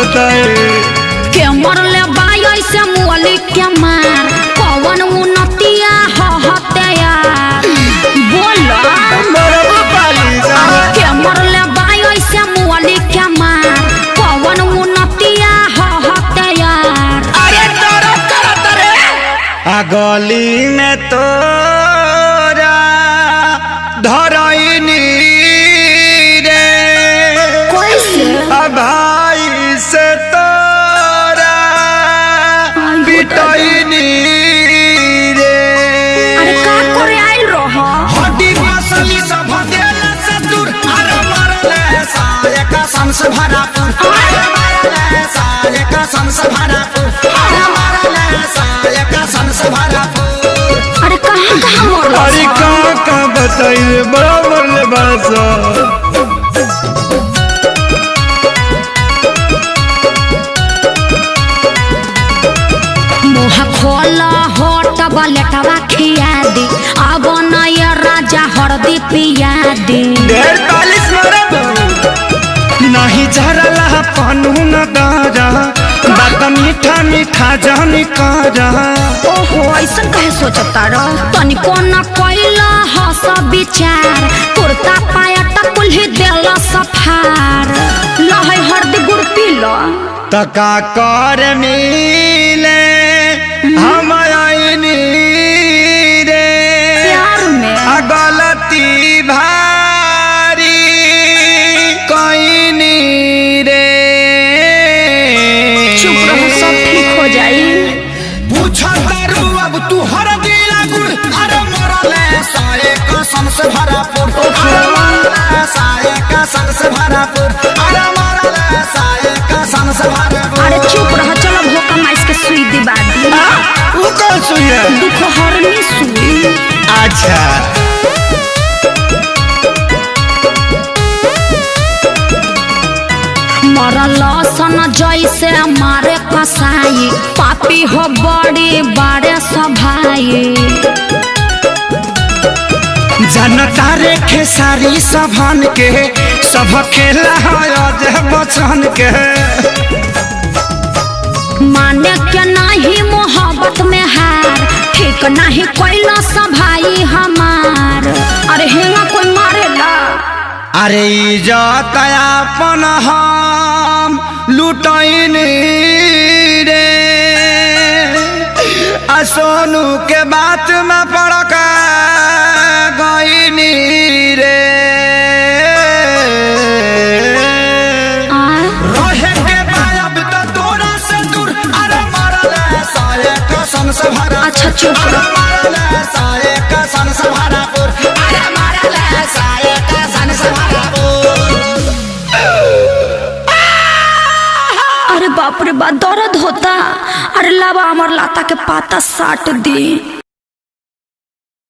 बताए के मरले बाई ऐसे मुअली के मार कौन उन्नतिया हते यार बोल के मरले बाई ऐसे मुअली के मार कौन उन्नतिया हते यार। अरे तोरा रे आ गली में तोरा धरैनी रे कैसे भाई से तोरा पिटैनी रे। अरे का करे आइल रह हड्डी मसली सब देला से दूर अरे मरले साले का संस भरापुर अरे मरले साले का संस भरापुर अरे मरले साले का संस भरापुर। अरे कहाँ मरल अरे का बताइए बराबर ले बासा मुँह खोला होट बलेटवा खिया दी अब नया राजा हरदी पिया दी। 45 मरद नहीं झरला पनू न गारा बात मीठा मीठा जानी कारा। ओहो ऐसा कहे सोचता रह तनिको न कोइला हस विचार कुर्ता पायटा कुल्ही देला सफार लहै हरदी गुड़ पीला तका कर मिले हम आईनी रे प्यार में गलती भारी कईनी रे। चुप रहो सब ठीक हो जाई। पूछा करू अब तू हर दिला गुड़ अरे मरले साए कसम से भरापुर अरे मरले साए कसम से भरापुर अरे मरले साए कसम से भरापुर। अरे चुप रह चलो भोका माइस के सुई दिबा दी। वो कौन सुई है? दुख हरनी सुई। अच्छा मरल सन जैसे मारे कसाई पापी हो बड़ी बड़े सभाई जनता रे खेसारी सभन के सब खेला है बचन के माने के नहीं मोहब्बत में हार ठीक नहीं कोइला सभाई हमार। अरे हेंगा कोई मारेला अरे इज्जत अपन हम लुटैनी रे आ सोनू के बात में पड़क गईनी रे। रहे के बायब तो तोरा से दूर अरे मरले साले कसम से भरा। अच्छा चुप अरे रह। मरले साले कसम से भरापुर अरे मरले साले कसम से भरापुर। अरे बाप रे बाप दर्द होता। अरे लावा हमार लाता के पाता साट दी।